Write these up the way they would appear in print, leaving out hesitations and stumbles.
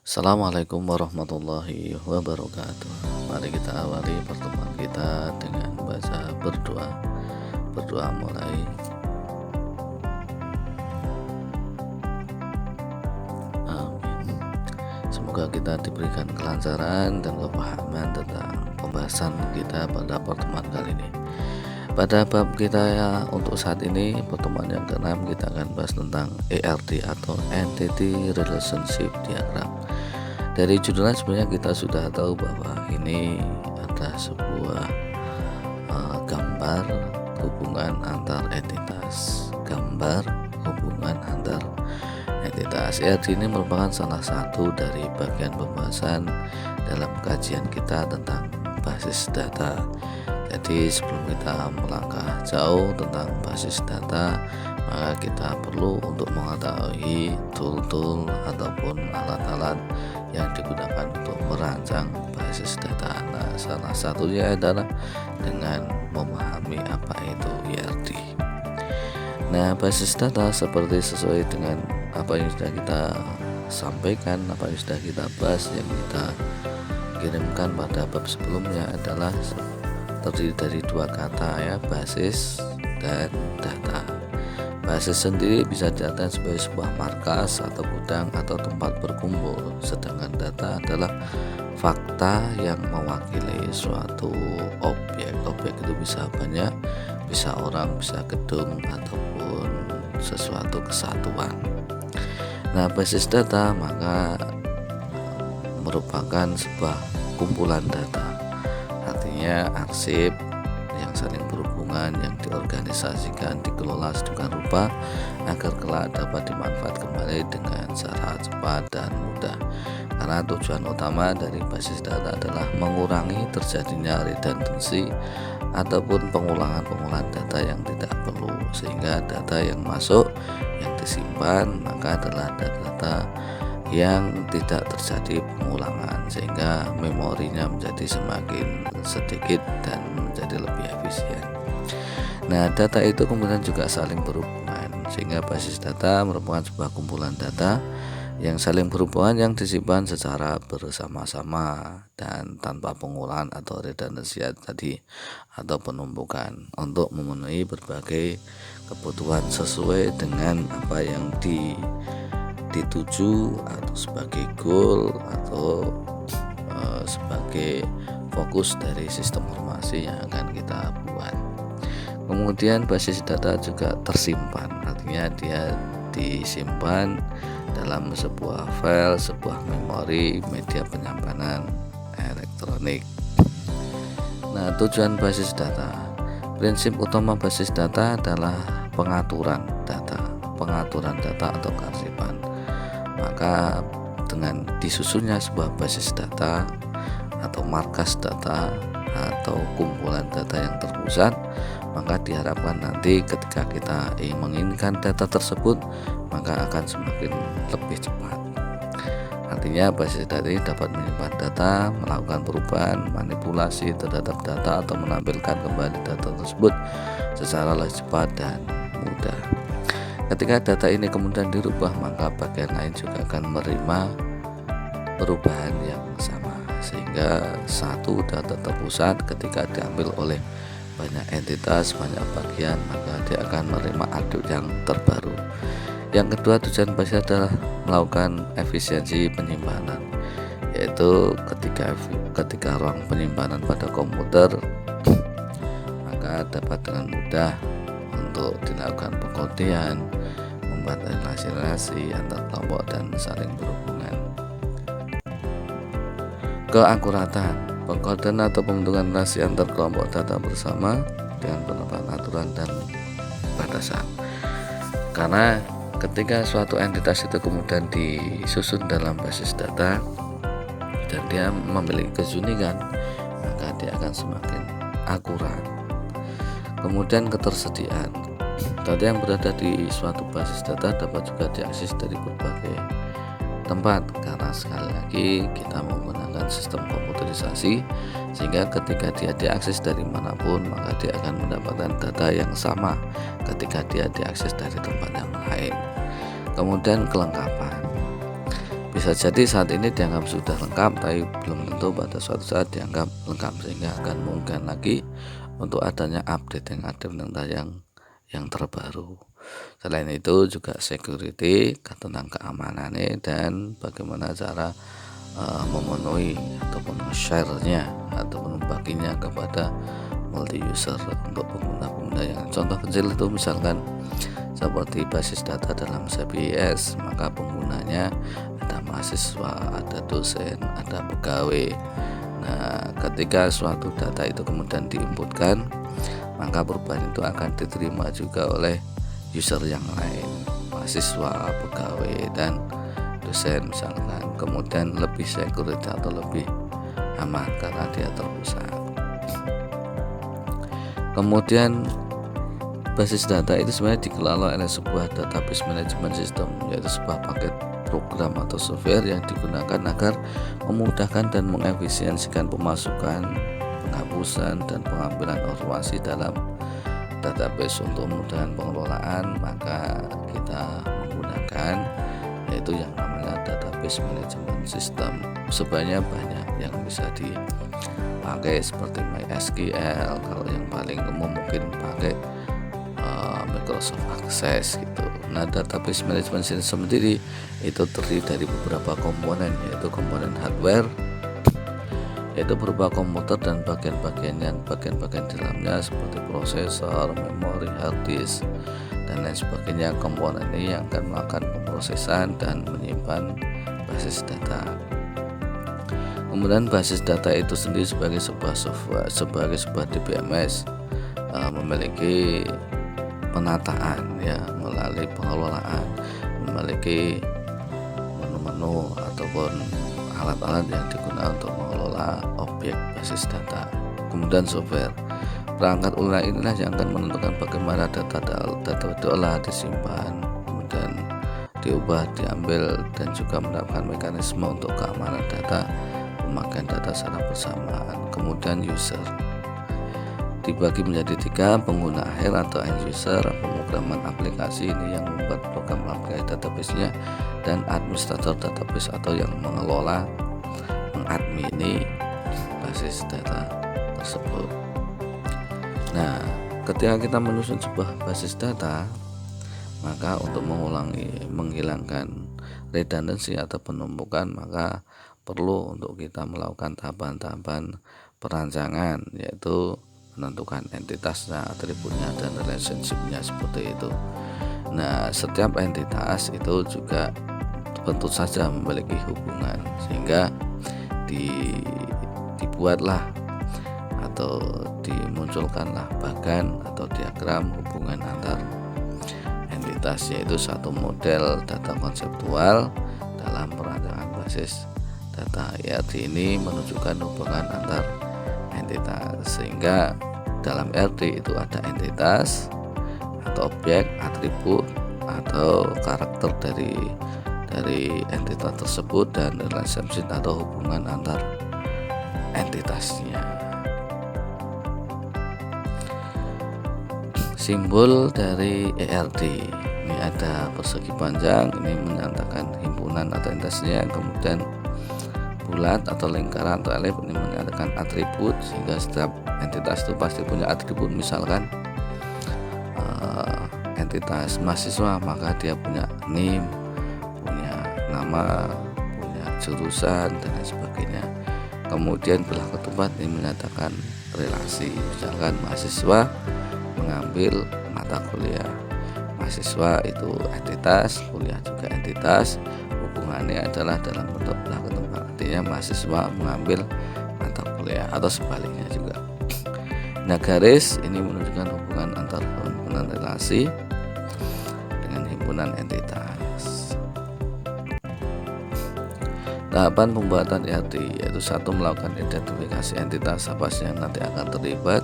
Assalamualaikum warahmatullahi wabarakatuh. Mari kita awali pertemuan kita dengan baca berdoa. Berdoa mulai. Amin. Semoga kita diberikan kelancaran dan kepahaman tentang pembahasan kita pada pertemuan kali ini. Pada bab kita untuk saat ini, pertemuan yang ke-6, kita akan bahas tentang ERD atau Entity Relationship Diagram. Dari judulnya sebenarnya kita sudah tahu bahwa ini adalah sebuah gambar hubungan antar entitas. Gambar hubungan antar entitas. ERD ini merupakan salah satu dari bagian pembahasan dalam kajian kita tentang basis data. Jadi sebelum kita melangkah jauh tentang basis data, maka kita perlu untuk mengetahui tool-tool ataupun alat-alat yang digunakan untuk merancang basis data. Nah, salah satunya adalah dengan memahami apa itu ERD. Nah, basis data seperti sesuai dengan apa yang sudah kita sampaikan, apa yang sudah kita bahas, yang kita kirimkan pada bab sebelumnya adalah terdiri dari dua kata ya, basis dan data. Basis sendiri bisa diartikan sebagai sebuah markas atau gudang atau tempat berkumpul, sedangkan data adalah fakta yang mewakili suatu objek. Objek itu bisa banyak, bisa orang, bisa gedung, ataupun sesuatu kesatuan. Nah, basis data maka merupakan sebuah kumpulan data, artinya arsip yang saling berhubungan, yang diorganisasikan, dikelola sedemikian rupa agar kelak dapat dimanfaatkan kembali dengan cara cepat dan mudah. Karena tujuan utama dari basis data adalah mengurangi terjadinya redundancy ataupun pengulangan data yang tidak perlu, sehingga data yang masuk, yang disimpan maka adalah data-data yang tidak terjadi pengulangan, sehingga memorinya menjadi semakin sedikit dan menjadi lebih efisien. Nah, data itu kemudian juga saling berhubungan, sehingga basis data merupakan sebuah kumpulan data yang saling berhubungan, yang disimpan secara bersama-sama dan tanpa pengulangan atau redundancy tadi atau penumpukan, untuk memenuhi berbagai kebutuhan sesuai dengan apa yang dituju atau sebagai goal atau sebagai fokus dari sistem informasi yang akan kita buat. Kemudian basis data juga tersimpan, artinya dia disimpan dalam sebuah file, sebuah memori, media penyimpanan elektronik. Nah, tujuan basis data, prinsip utama basis data adalah pengaturan data atau kearsipan. Maka dengan disusunnya sebuah basis data atau markas data atau kumpulan data yang terpusat, maka diharapkan nanti ketika kita menginginkan data tersebut maka akan semakin lebih cepat. Artinya basis data ini dapat menyimpan data, melakukan perubahan, manipulasi terhadap data atau menampilkan kembali data tersebut secara lebih cepat dan mudah. Ketika data ini kemudian dirubah, maka bagian lain juga akan menerima perubahan yang sama, sehingga satu data terpusat ketika diambil oleh banyak entitas, banyak bagian, maka dia akan menerima update yang terbaru. Yang kedua, tujuan basis adalah melakukan efisiensi penyimpanan, yaitu ketika ruang penyimpanan pada komputer maka dapat dengan mudah untuk dilakukan pengkodian, membuat relasi antar kelompok dan saling berhubungan. Keakuratan, pengkodian atau pembentukan relasi antar kelompok data bersama dengan penerapan aturan dan batasan. Karena ketika suatu entitas itu kemudian disusun dalam basis data dan dia memiliki keunikan, maka dia akan semakin akurat. Kemudian ketersediaan, data yang berada di suatu basis data dapat juga diakses dari berbagai tempat, karena sekali lagi kita menggunakan sistem komputerisasi, sehingga ketika dia diakses dari manapun maka dia akan mendapatkan data yang sama ketika dia diakses dari tempat yang lain. Kemudian kelengkapan, bisa jadi saat ini dianggap sudah lengkap, tapi belum tentu pada suatu saat dianggap lengkap, sehingga akan mungkin lagi untuk adanya update yang terbaru. Selain itu juga security tentang keamanannya dan bagaimana cara memenuhi ataupun share-nya ataupun membaginya kepada multi user untuk pengguna-pengguna yang contoh kecil itu misalkan seperti basis data dalam CPS, maka penggunanya ada mahasiswa, ada dosen, ada pegawai. Nah, ketika suatu data itu kemudian diinputkan, maka perubahan itu akan diterima juga oleh user yang lain, mahasiswa, pegawai, dan dosen misalkan. Kemudian lebih secure atau lebih aman karena dia terpusat. Kemudian basis data itu sebenarnya dikelola oleh sebuah database management system, yaitu sebuah paket program atau software yang digunakan agar memudahkan dan mengefisiensikan pemasukan, penghapusan, dan pengambilan informasi dalam database. Untuk memudahkan pengelolaan, maka kita menggunakan yaitu yang namanya database management system. Sebenarnya banyak yang bisa dipakai seperti MySQL, kalau yang paling umum mungkin pakai Microsoft Access gitu. Nah, database management system sendiri itu terdiri dari beberapa komponen, yaitu komponen hardware, yaitu berupa komputer dan bagian-bagian di dalamnya seperti prosesor, memori, hard disk, dan lain sebagainya. Komponen ini yang akan melakukan pemrosesan dan menyimpan basis data. Kemudian basis data itu sendiri sebagai sebuah software, sebagai sebuah DBMS, memiliki penataan ya melalui pengelolaan, memiliki menu-menu ataupun alat-alat yang digunakan untuk mengelola objek basis data. Kemudian software, perangkat lunak inilah yang akan menentukan bagaimana data diolah, disimpan, kemudian diubah, diambil, dan juga menerapkan mekanisme untuk keamanan data, pemakaian data secara bersamaan. Kemudian user dibagi menjadi 3, pengguna akhir atau end user, pemrograman aplikasi ini yang membuat program aplikasi database-nya, dan administrator database atau yang mengelola, mengadmini basis data tersebut. Nah, ketika kita menyusun sebuah basis data, maka untuk menghilangkan redundancy atau penumpukan, maka perlu untuk kita melakukan tahapan-tahapan perancangan, yaitu menentukan entitasnya, atributnya, dan relationship-nya seperti itu. Nah, setiap entitas itu juga tentu saja memiliki hubungan, sehingga dibuatlah atau dimunculkanlah bagan atau diagram hubungan antar entitas, yaitu satu model data konseptual dalam perancangan basis data. RD ini menunjukkan hubungan antar entitas, sehingga dalam RD itu ada entitas atau objek, atribut atau karakter dari entitas tersebut, dan relationship atau hubungan antar entitasnya. Simbol dari ERD ini ada persegi panjang, ini menyatakan himpunan atau entitasnya, kemudian bulat atau lingkaran atau elip ini menyatakan atribut, sehingga setiap entitas itu pasti punya atribut. Misalkan entitas mahasiswa, maka dia punya NIM, punya nama, punya jurusan, dan lain sebagainya. Kemudian belah ketupat ini menyatakan relasi, misalkan mahasiswa mengambil mata kuliah, mahasiswa itu entitas, kuliah juga entitas, hubungannya adalah dalam bentuk belah ketupat, artinya mahasiswa mengambil mata kuliah atau sebaliknya juga. Nah, garis ini menunjukkan hubungan antar himpunan relasi dengan himpunan entitas. Tahapan pembuatan ERD yaitu 1. Melakukan identifikasi entitas apa sih yang nanti akan terlibat,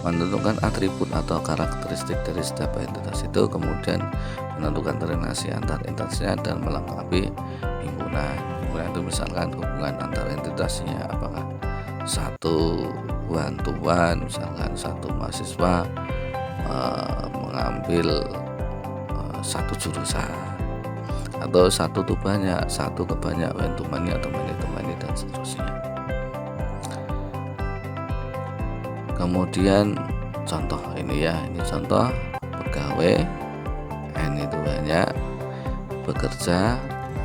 menentukan atribut atau karakteristik dari setiap entitas itu, kemudian menentukan relasi antar entitasnya, dan melengkapi himpunan. Himpunan itu misalkan hubungan antar entitasnya, apakah satu one-to-one, misalkan satu mahasiswa mengambil satu jurusan, atau satu tuh banyak, satu ke banyak, when to many atau many to many dan seterusnya. Kemudian contoh ini ya, ini contoh pegawai, N itu banyak, bekerja,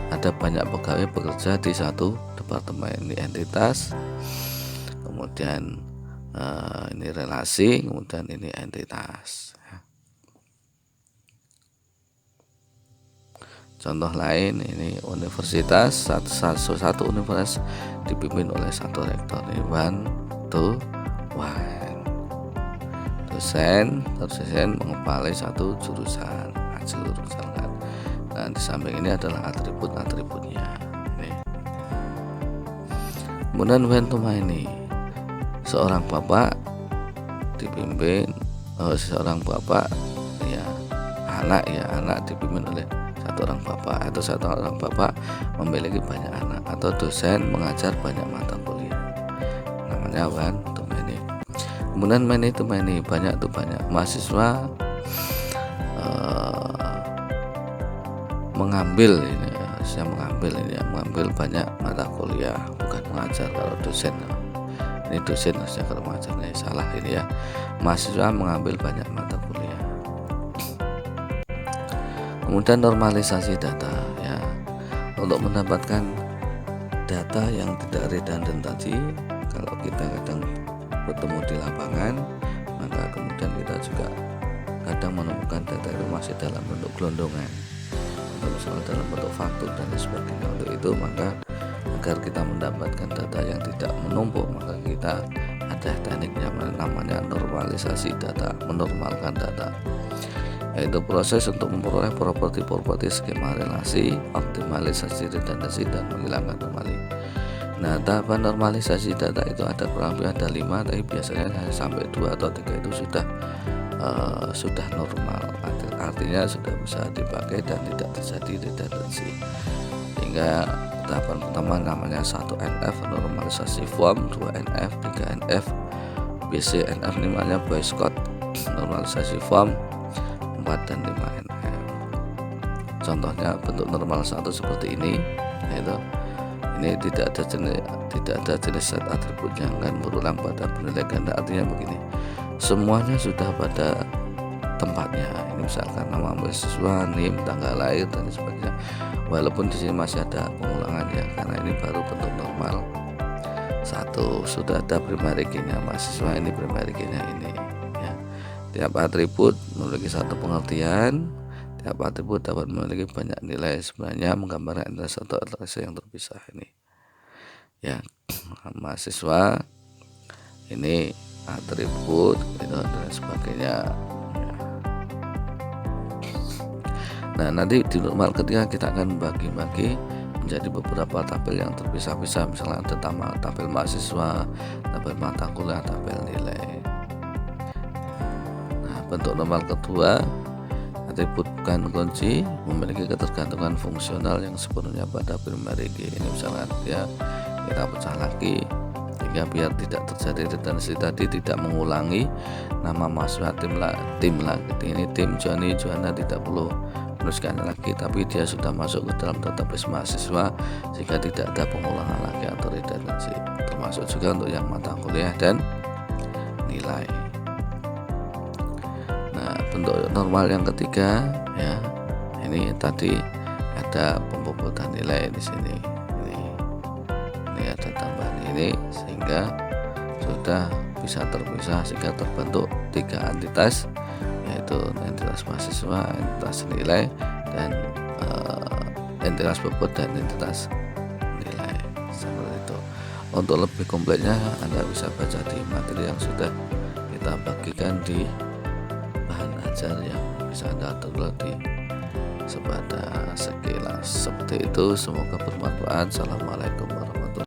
ada banyak pegawai bekerja di satu departemen, ini entitas. Kemudian ini relasi, kemudian ini entitas. Contoh lain, ini universitas, satu universitas dipimpin oleh satu rektor, ini 1 to 1. Dosen mengepalai satu jurusan. Nah, di samping ini adalah atribut-atributnya. Kemudian when to many, seorang bapak dipimpin, seorang bapak ya anak dipimpin oleh satu orang bapak, atau satu orang bapak memiliki banyak anak, atau dosen mengajar banyak mata kuliah, namanya one to many. Kemudian many to many, banyak to banyak, mahasiswa mengambil banyak mata kuliah, bukan mengajar. Kalau dosen, ini dosen harusnya, kalau mengajarnya salah ini ya. Mahasiswa mengambil banyak mata kuliah. Kemudian normalisasi data ya, untuk mendapatkan data yang tidak redundant tadi. Kalau kita kadang bertemu di lapangan, maka kemudian kita juga kadang menemukan data itu masih dalam bentuk gelondongan, atau misalnya dalam bentuk faktur dan sebagainya. Untuk itu maka agar kita mendapatkan data yang tidak menumpuk, maka kita ada tekniknya namanya normalisasi data, menormalkan data, yaitu proses untuk memperoleh properti-properti skema relasi, optimalisasi redundansi, dan menghilangkan anomali. Nah, tahapan normalisasi data itu kurang lebih ada 5, tapi biasanya sampai 2 atau 3 itu sudah normal, artinya sudah bisa dipakai dan tidak terjadi redundansi. Sehingga tahapan pertama namanya 1NF normalisasi form, 2NF, 3NF, BCNF namanya Boyce Code normalisasi form, 4 dan 5NF. Contohnya bentuk normal 1 seperti ini, yaitu ini tidak ada jenis set atribut yang akan berulang pada bernilai ganda. Artinya begini, semuanya sudah pada tempatnya. Ini misalkan nama mahasiswa, NIM, tanggal lahir dan sebagainya. Walaupun di sini masih ada pengulangan ya, karena ini baru bentuk normal 1. Sudah ada primary key-nya mahasiswa, ini primary key-nya ini ya. Tiap atribut memiliki satu pengertian. Tiap atribut dapat memiliki banyak nilai. Sebenarnya menggambarkan antara satu relasi yang terpisah ini ya. Mahasiswa ini atribut gitu, dan sebagainya ya. Nah, nanti di normal ketiga kita akan bagi-bagi menjadi beberapa tabel yang terpisah-pisah. Misalnya ada tabel mahasiswa, tabel mata kuliah, tabel nilai. Nah, bentuk normal kedua, atribut bukan kunci, memiliki ketergantungan fungsional yang sepenuhnya pada primary key. Ini misalnya dia kita pecah lagi, sehingga biar tidak terjadi redundansi tadi, tidak mengulangi nama mahasiswa tim lagi. Ini tim Joni, Johanna, tidak perlu menuliskan lagi, tapi dia sudah masuk ke dalam database mahasiswa, sehingga tidak ada pengulangan lagi atau redundansi. Termasuk juga untuk yang mata kuliah dan nilai. Nah, bentuk normal yang ketiga ya, ini tadi ada pembobotan nilai di sini. Ini ada tambahan ini, sehingga sudah bisa terpisah, sehingga terbentuk 3 entitas, yaitu entitas mahasiswa, entitas nilai, dan entitas bobot dan entitas nilai. Seperti itu. Untuk lebih kompleksnya Anda bisa baca di materi yang sudah kita bagikan di bahan ajar yang bisa Anda download di Sepada Sekilas. Seperti itu, semoga bermanfaat. Assalamualaikum